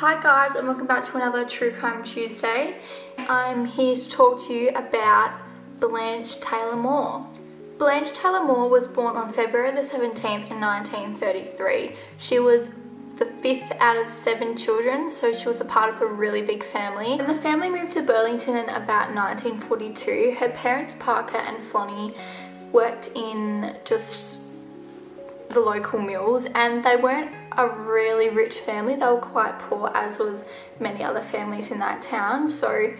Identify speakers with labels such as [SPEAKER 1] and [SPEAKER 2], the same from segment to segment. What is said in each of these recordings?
[SPEAKER 1] Hi guys, and welcome back to another True Crime Tuesday. I'm here to talk to you about Blanche Taylor Moore. Blanche Taylor Moore was born on February the 17th in 1933. She was the fifth out of 7 children, so she was a part of a really big family. When the family moved to Burlington in about 1942, her parents Parker and Flonnie worked in just the local mills, and they weren't a really rich family. They were quite poor, as was many other families in that town, so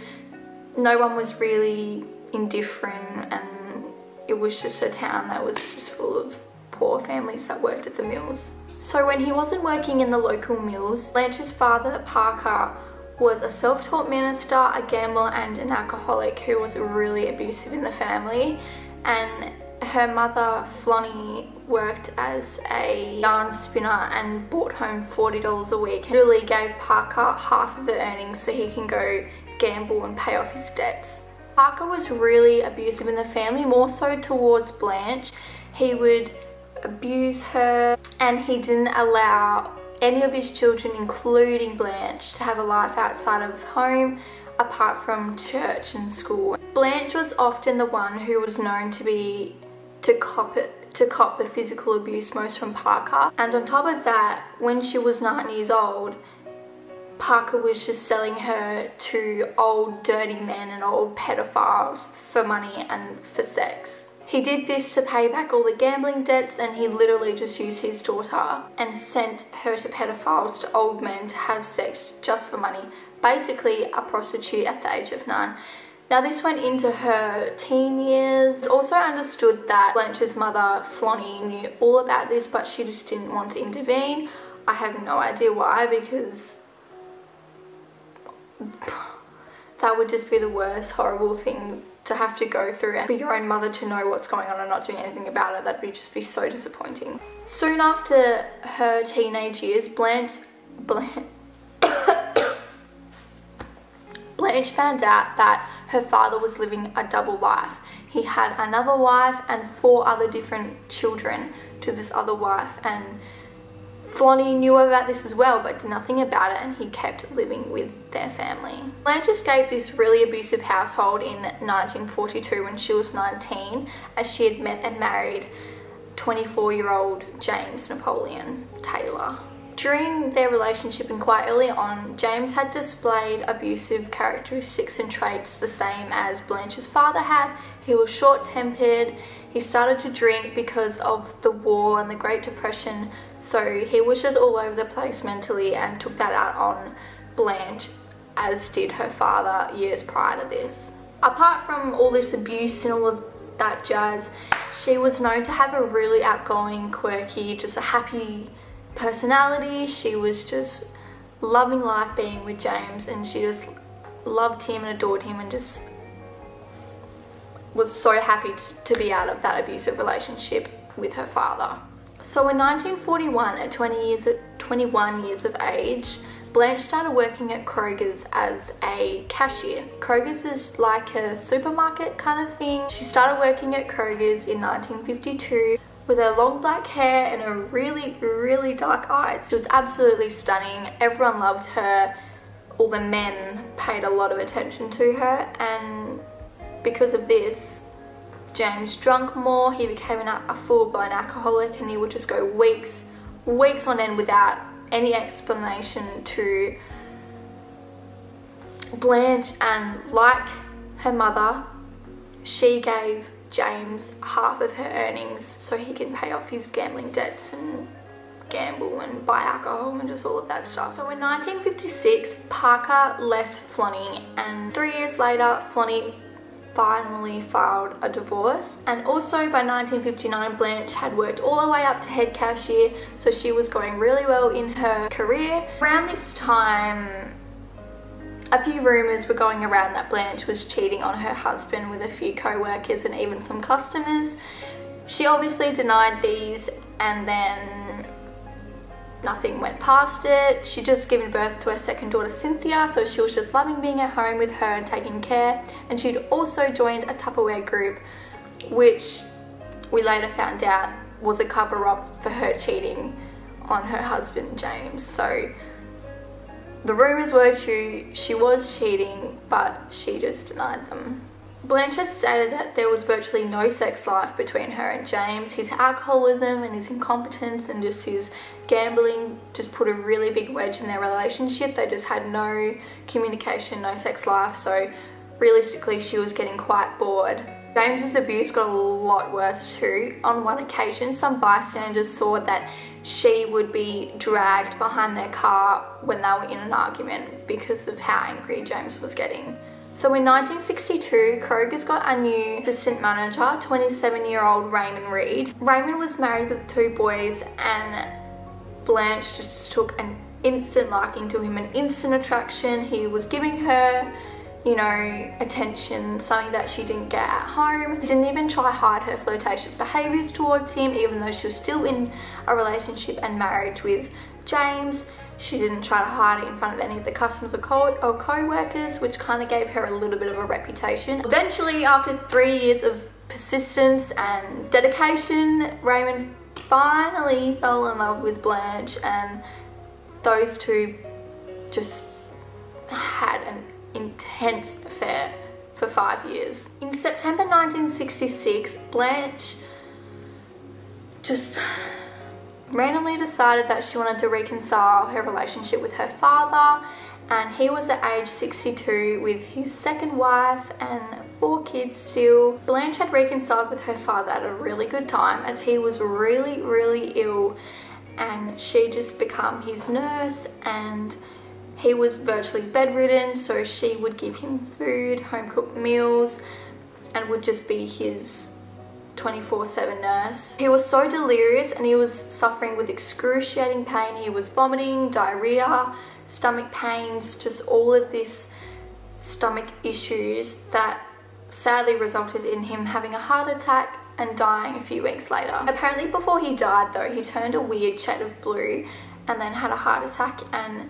[SPEAKER 1] no one was really indifferent, and it was just a town that was just full of poor families that worked at the mills. So when he wasn't working in the local mills, Blanche's father Parker was a self-taught minister, a gambler and an alcoholic who was really abusive in the family, and her mother Flonnie worked as a yarn spinner and brought home $40 a week. Really gave Parker half of the earnings so he can go gamble and pay off his debts. Parker was really abusive in the family, more so towards Blanche. He would abuse her, and he didn't allow any of his children, including Blanche, to have a life outside of home apart from church and school. Blanche was often the one who was known to cop the physical abuse most from Parker, and on top of that, when she was 9 years old, Parker was just selling her to old dirty men and old pedophiles for money and for sex. He did this to pay back all the gambling debts, and he literally just used his daughter and sent her to pedophiles, to old men, to have sex just for money. Basically a prostitute at the age of 9. Now this went into her teen years. It's also understood that Blanche's mother Flonnie knew all about this, but she just didn't want to intervene. I have no idea why, because that would just be the worst horrible thing to have to go through, and for your own mother to know what's going on and not doing anything about it. That would just be so disappointing. Soon after her teenage years, Blanche found out that her father was living a double life. He had another wife and 4 other different children to this other wife, and Flonnie knew about this as well but did nothing about it, and he kept living with their family. Blanche escaped this really abusive household in 1942 when she was 19, as she had met and married 24-year-old James Napoleon Taylor. During their relationship and quite early on, James had displayed abusive characteristics and traits the same as Blanche's father had. He was short-tempered, he started to drink because of the war and the Great Depression, so he was just all over the place mentally and took that out on Blanche, as did her father years prior to this. Apart from all this abuse and all of that jazz, she was known to have a really outgoing, quirky, just a happy personality. She was just loving life being with James, and she just loved him and adored him, and just was so happy to be out of that abusive relationship with her father. So in 1941, at 21 years of age, Blanche started working at Kroger's as a cashier. Kroger's is like a supermarket kind of thing. She started working at Kroger's in 1952 with her long black hair and her really dark eyes. She was absolutely stunning. Everyone loved her. All the men paid a lot of attention to her, and because of this, James drank more. He became a full-blown alcoholic, and he would just go weeks on end without any explanation to Blanche. And like her mother, she gave James half of her earnings so he can pay off his gambling debts and gamble and buy alcohol and just all of that stuff. So in 1956, Parker left Flonnie, and 3 years later, Flonnie finally filed a divorce. And also by 1959, Blanche had worked all the way up to head cashier, so she was going really well in her career. Around this time, a few rumours were going around that Blanche was cheating on her husband with a few co-workers and even some customers. She obviously denied these, and then nothing went past it. She'd just given birth to her second daughter Cynthia, so she was just loving being at home with her and taking care. And she'd also joined a Tupperware group, which we later found out was a cover-up for her cheating on her husband James. So The rumours were true, she was cheating, but she just denied them. Blanche had stated that there was virtually no sex life between her and James. His alcoholism and his incompetence and just his gambling just put a really big wedge in their relationship. They just had no communication, no sex life, so realistically she was getting quite bored. James's abuse got a lot worse too. On one occasion, some bystanders saw that she would be dragged behind their car when they were in an argument because of how angry James was getting. So in 1962, Kroger's got a new assistant manager, 27-year-old Raymond Reed. Raymond was married with 2 boys, and Blanche just took an instant liking to him, an instant attraction. He was giving her, you know, attention, something that she didn't get at home. She didn't even try hide her flirtatious behaviours towards him, even though she was still in a relationship and marriage with James. She didn't try to hide it in front of any of the customers or co-workers, which kind of gave her a little bit of a reputation. Eventually, after 3 years of persistence and dedication, Raymond finally fell in love with Blanche, and those two just had an intense affair for 5 years. In September 1966, Blanche just randomly decided that she wanted to reconcile her relationship with her father, and he was at age 62 with his second wife and 4 kids still. Blanche had reconciled with her father at a really good time, as he was really ill, and she just became his nurse, and he was virtually bedridden, so she would give him food, home-cooked meals, and would just be his 24/7 nurse. He was so delirious, and he was suffering with excruciating pain. He was vomiting, diarrhea, stomach pains, just all of this stomach issues that sadly resulted in him having a heart attack and dying a few weeks later. Apparently before he died though, he turned a weird shade of blue and then had a heart attack, and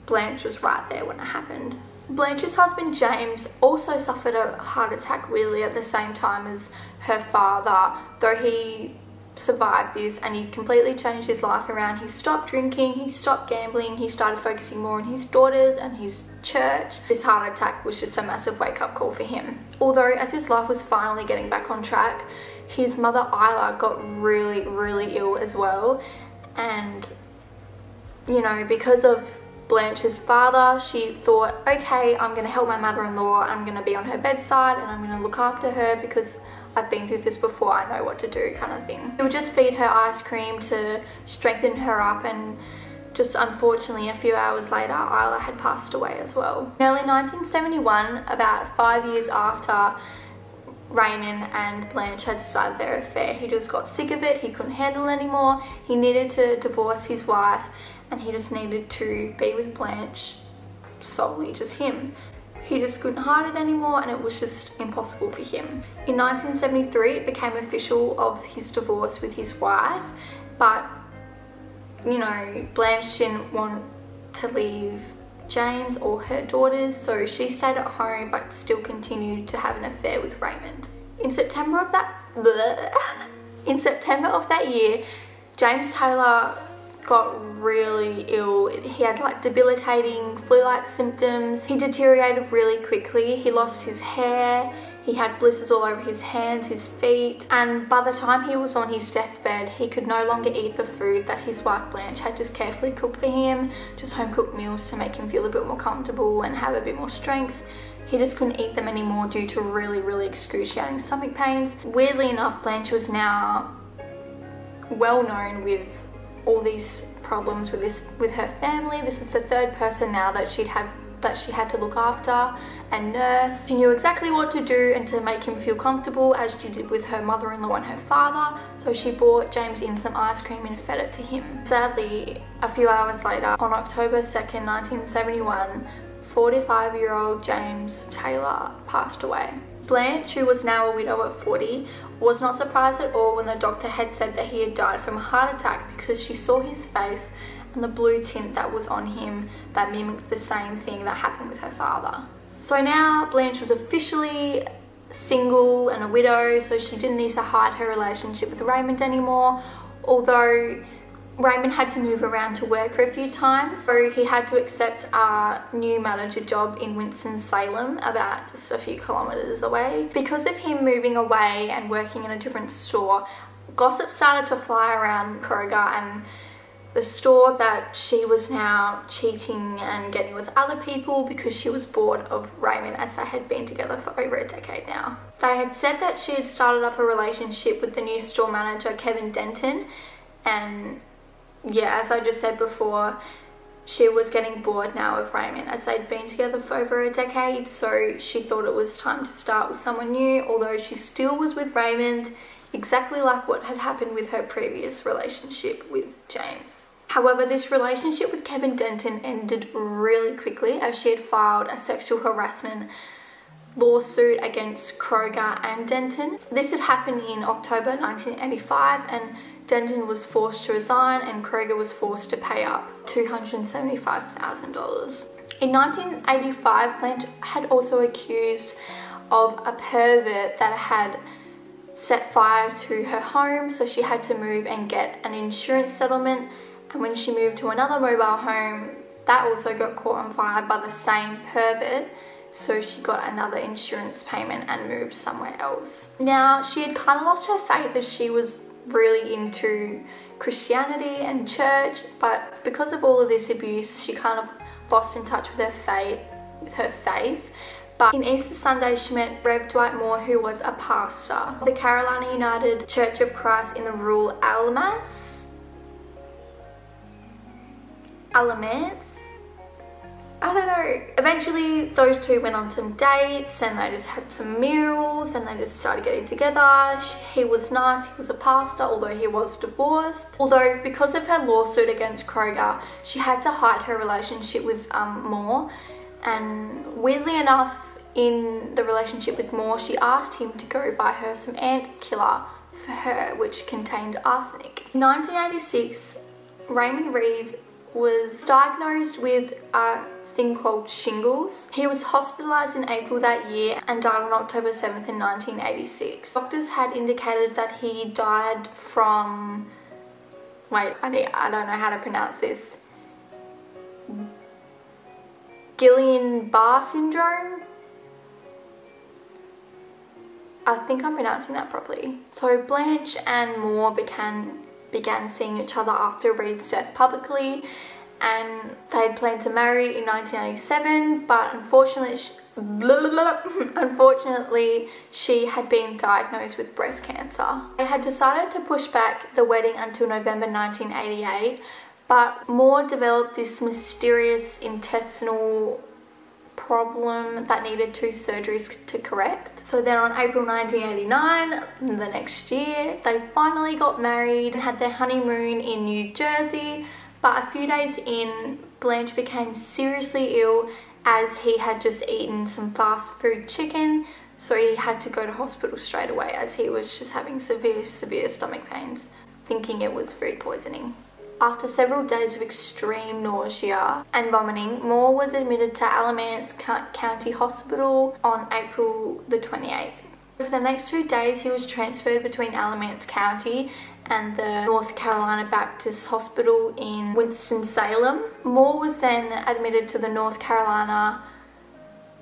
[SPEAKER 1] Blanche was right there when it happened. Blanche's husband James also suffered a heart attack weirdly at the same time as her father, though he survived this and he completely changed his life around. He stopped drinking, he stopped gambling, he started focusing more on his daughters and his church. This heart attack was just a massive wake-up call for him. Although as his life was finally getting back on track, his mother Isla got really ill as well, and you know, because of Blanche's father, she thought, okay, I'm going to help my mother-in-law, I'm going to be on her bedside and I'm going to look after her because I've been through this before, I know what to do, kind of thing. She would just feed her ice cream to strengthen her up, and just unfortunately a few hours later Isla had passed away as well. In early 1971, about 5 years after Raymond and Blanche had started their affair, he just got sick of it, he couldn't handle it anymore, he needed to divorce his wife, and he just needed to be with Blanche, solely just him. He just couldn't hide it anymore, and it was just impossible for him. In 1973, it became official of his divorce with his wife, but you know, Blanche didn't want to leave James or her daughters, so she stayed at home but still continued to have an affair with Raymond. In September of that year, James Taylor got really ill. He had like debilitating flu-like symptoms. He deteriorated really quickly. He lost his hair. He had blisters all over his hands, his feet, and by the time he was on his deathbed, he could no longer eat the food that his wife Blanche had just carefully cooked for him, just home-cooked meals to make him feel a bit more comfortable and have a bit more strength. He just couldn't eat them anymore due to really excruciating stomach pains. Weirdly enough, Blanche was now well known with all these problems with her family. This is the 3rd person now that she had to look after and nurse. She knew exactly what to do and to make him feel comfortable, as she did with her mother-in-law and her father. So she brought James in some ice cream and fed it to him. Sadly, a few hours later, on October 2nd, 1971, 45-year-old James Taylor passed away. Blanche, who was now a widow at 40, was not surprised at all when the doctor had said that he had died from a heart attack, because she saw his face and the blue tint that was on him that mimicked the same thing that happened with her father. So now Blanche was officially single and a widow, so she didn't need to hide her relationship with Raymond anymore, although Raymond had to move around to work for a few times, so he had to accept a new manager job in Winston-Salem, about just a few kilometers away. Because of him moving away and working in a different store, gossip started to fly around Kroger and the store that she was now cheating and getting with other people because she was bored of Raymond, as they had been together for over a decade now. They had said that she had started up a relationship with the new store manager, Kevin Denton, and yeah, as I just said before, she was getting bored now of Raymond, as they'd been together for over a decade, so she thought it was time to start with someone new, although she still was with Raymond, exactly like what had happened with her previous relationship with James. However, this relationship with Kevin Denton ended really quickly, as she had filed a sexual harassment lawsuit against Kroger and Denton. This had happened in October 1985, and Denton was forced to resign and Kroger was forced to pay up $275,000. In 1985, Blanche had also accused of a pervert that had set fire to her home, so she had to move and get an insurance settlement. And when she moved to another mobile home, that also got caught on fire by the same pervert, so she got another insurance payment and moved somewhere else. Now, she had kind of lost her faith, as she was really into Christianity and church, but because of all of this abuse, she kind of lost in touch with her faith. But in Easter Sunday, she met Rev Dwight Moore, who was a pastor of the Carolina United Church of Christ in the rural Alamance. I don't know. Eventually, those two went on some dates and they just had some meals and they just started getting together. He was nice, he was a pastor, although he was divorced. Although, because of her lawsuit against Kroger, she had to hide her relationship with Moore. And weirdly enough, in the relationship with Moore, she asked him to go buy her some ant killer for her, which contained arsenic. In 1986, Raymond Reed was diagnosed with a thing called shingles. He was hospitalized in April that year and died on October 7th in 1986. Doctors had indicated that he died from, I don't know how to pronounce this, Guillain-Barré syndrome. I think I'm pronouncing that properly. So Blanche and Moore began seeing each other after Reed's death publicly, and they had planned to marry in 1997, but unfortunately she had been diagnosed with breast cancer. They had decided to push back the wedding until November 1988, but Moore developed this mysterious intestinal problem that needed 2 surgeries to correct. So then on April 1989, the next year, they finally got married and had their honeymoon in New Jersey. But a few days in, Blanche became seriously ill, as he had just eaten some fast food chicken, so he had to go to hospital straight away, as he was just having severe stomach pains, thinking it was food poisoning. After several days of extreme nausea and vomiting, Moore was admitted to Alamance County Hospital on April the 28th. For the next 2 days, he was transferred between Alamance County and the North Carolina Baptist Hospital in Winston-Salem. Moore was then admitted to the North Carolina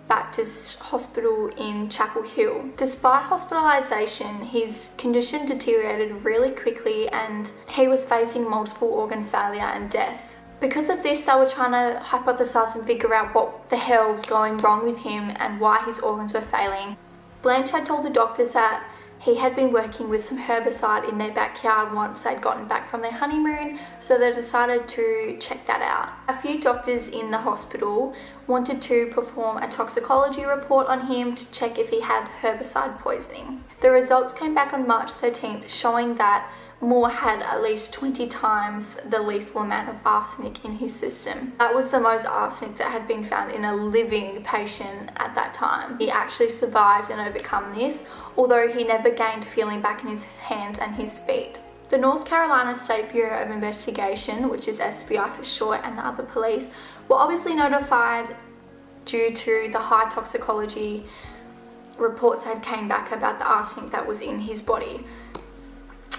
[SPEAKER 1] Baptist Hospital in Chapel Hill. Despite hospitalization, his condition deteriorated really quickly and he was facing multiple organ failure and death. Because of this, they were trying to hypothesize and figure out what the hell was going wrong with him and why his organs were failing. Blanche had told the doctors that he had been working with some herbicide in their backyard once they'd gotten back from their honeymoon, so they decided to check that out. A few doctors in the hospital wanted to perform a toxicology report on him to check if he had herbicide poisoning. The results came back on March 13th, showing that Moore had at least 20 times the lethal amount of arsenic in his system. That was the most arsenic that had been found in a living patient at that time. He actually survived and overcome this, although he never gained feeling back in his hands and his feet. The North Carolina State Bureau of Investigation, which is SBI for short, and the other police were obviously notified due to the high toxicology reports that came back about the arsenic that was in his body.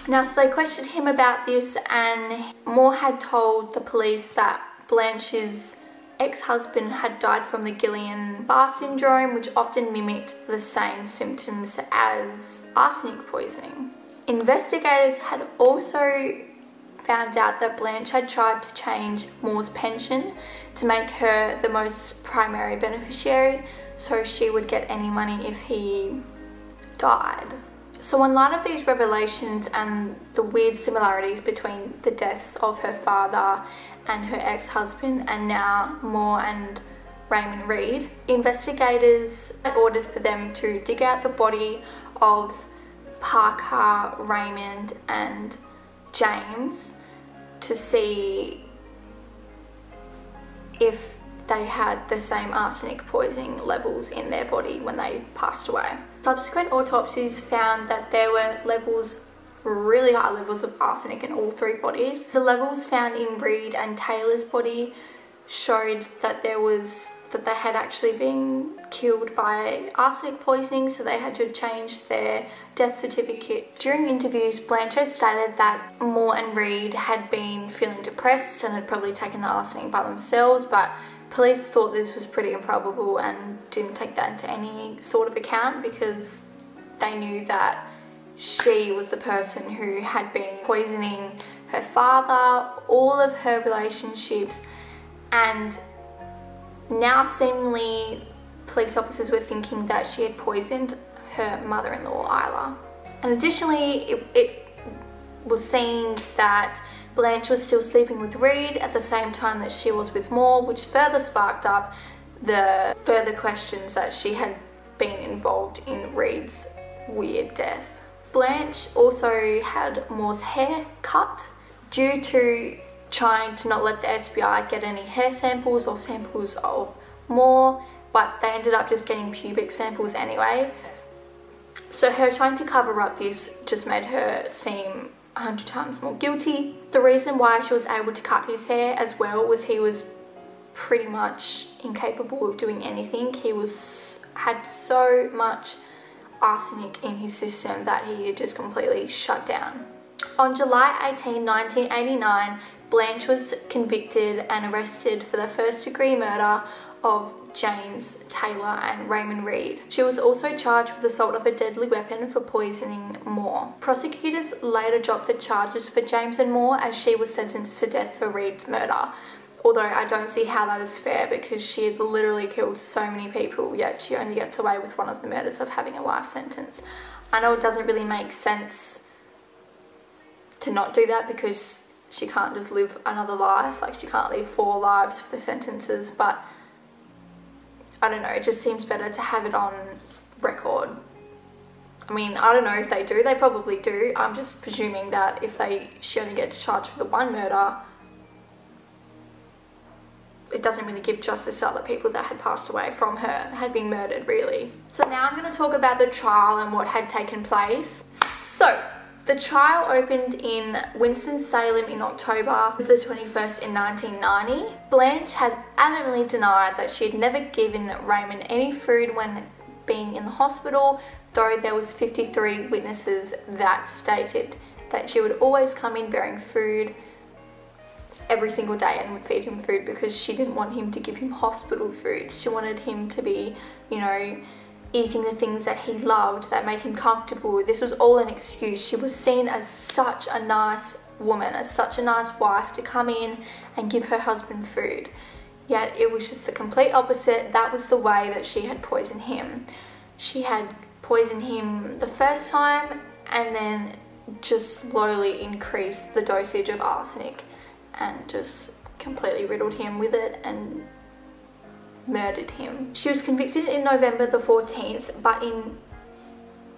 [SPEAKER 1] Now, so they questioned him about this, and Moore had told the police that Blanche's ex-husband had died from the Guillain-Barré syndrome, which often mimicked the same symptoms as arsenic poisoning. Investigators had also found out that Blanche had tried to change Moore's pension to make her the most primary beneficiary, so she would get any money if he died. So in light of these revelations and the weird similarities between the deaths of her father and her ex-husband, and now Moore and Raymond Reed, investigators ordered for them to dig out the body of Parker, Raymond and James to see if they had the same arsenic poisoning levels in their body when they passed away. Subsequent autopsies found that there were really high levels of arsenic in all three bodies. The levels found in Reed and Taylor's body showed that they had actually been killed by arsenic poisoning, so they had to change their death certificate. During interviews, Blanche had stated that Moore and Reed had been feeling depressed and had probably taken the arsenic by themselves, but police thought this was pretty improbable and didn't take that into any sort of account, because they knew that she was the person who had been poisoning her father, all of her relationships, and now seemingly police officers were thinking that she had poisoned her mother-in-law, Isla. And additionally, it was seen that Blanche was still sleeping with Reed at the same time that she was with Moore, which further sparked up the further questions that she had been involved in Reed's weird death. Blanche also had Moore's hair cut due to trying to not let the SBI get any hair samples or samples of Moore, but they ended up just getting pubic samples anyway. So her trying to cover up this just made her seem 100 times more guilty. The reason why she was able to cut his hair as well was he was pretty much incapable of doing anything. He had so much arsenic in his system that he had just completely shut down. On July 18, 1989, Blanche was convicted and arrested for the first-degree murder of James, Taylor and Raymond Reed. She was also charged with assault of a deadly weapon for poisoning Moore. Prosecutors later dropped the charges for James and Moore as she was sentenced to death for Reed's murder. Although I don't see how that is fair, because she had literally killed so many people, yet she only gets away with one of the murders of having a life sentence. I know it doesn't really make sense to not do that, because she can't just live another life, like she can't live 4 lives for the sentences, but I don't know, it just seems better to have it on record. I mean, I don't know if they do, they probably do. I'm just presuming that if she only gets charged for the one murder, it doesn't really give justice to other people that had passed away from her, had been murdered really. So now I'm going to talk about the trial and what had taken place. So, the trial opened in Winston-Salem in October the 21st in 1990. Blanche had adamantly denied that she had never given Raymond any food when being in the hospital, though there was 53 witnesses that stated that she would always come in bearing food every single day and would feed him food, because she didn't want him to give him hospital food. She wanted him to be, you know, eating the things that he loved, that made him comfortable. This was all an excuse. She was seen as such a nice woman, as such a nice wife, to come in and give her husband food. Yet it was just the complete opposite. That was the way that she had poisoned him. She had poisoned him the first time and then just slowly increased the dosage of arsenic and just completely riddled him with it and murdered him. She was convicted in November the 14th, but in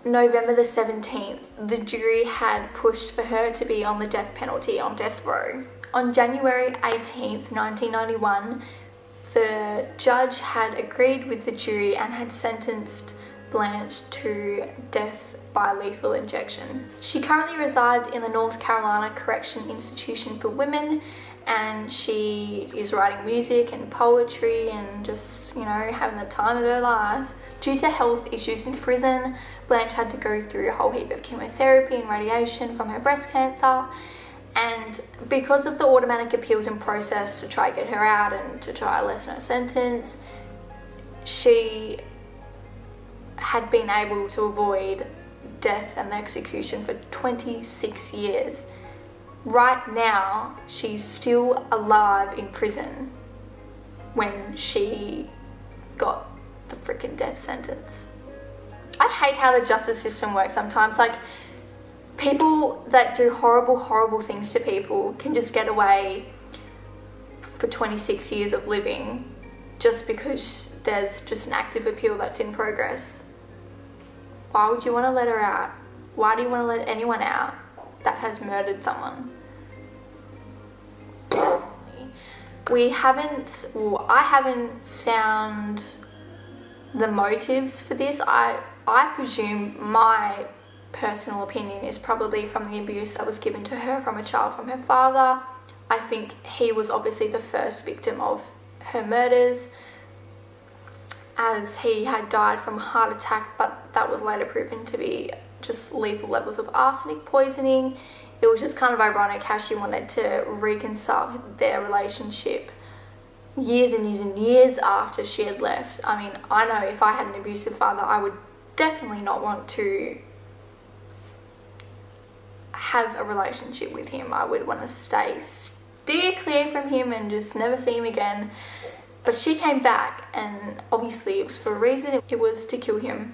[SPEAKER 1] November the 17th, the jury had pushed for her to be on the death penalty on death row. On January 18th, 1991, the judge had agreed with the jury and had sentenced Blanche to death by lethal injection. She currently resides in the North Carolina Correction Institution for Women, and she is writing music and poetry and just, you know, having the time of her life. Due to health issues in prison, Blanche had to go through a whole heap of chemotherapy and radiation from her breast cancer, and because of the automatic appeals and process to try to get her out and to try to lessen her sentence, she had been able to avoid death and execution for 26 years. Right now, she's still alive in prison when she got the freaking death sentence. I hate how the justice system works sometimes. Like, people that do horrible, horrible things to people can just get away for 26 years of living just because there's just an active appeal that's in progress. Why would you want to let her out? Why do you want to let anyone out that has murdered someone? I haven't found the motives for this. I presume my personal opinion is probably from the abuse that was given to her from a child from her father. I think he was obviously the first victim of her murders, as he had died from a heart attack, but that was later proven to be just lethal levels of arsenic poisoning. It was just kind of ironic how she wanted to reconcile their relationship years and years and years after she had left. I mean, I know if I had an abusive father, I would definitely not want to have a relationship with him. I would want to steer clear from him and just never see him again. But she came back, and obviously it was for a reason. It was to kill him.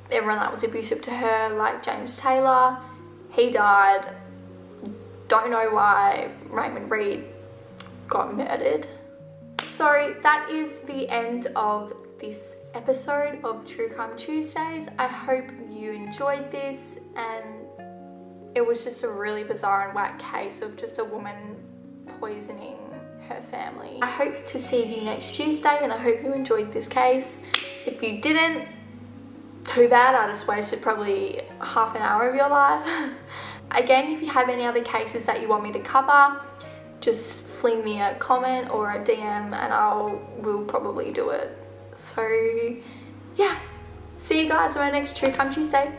[SPEAKER 1] Everyone that was abusive to her, like James Taylor, he died. Don't know why Raymond Reed got murdered. So that is the end of this episode of True Crime Tuesdays. I hope you enjoyed this, and it was just a really bizarre and whack case of just a woman poisoning her family. I hope to see you next Tuesday, and I hope you enjoyed this case. If you didn't, too bad. I just wasted probably half an hour of your life. Again, if you have any other cases that you want me to cover, just fling me a comment or a DM and we'll probably do it. So yeah, see you guys on my next True Crime Tuesday.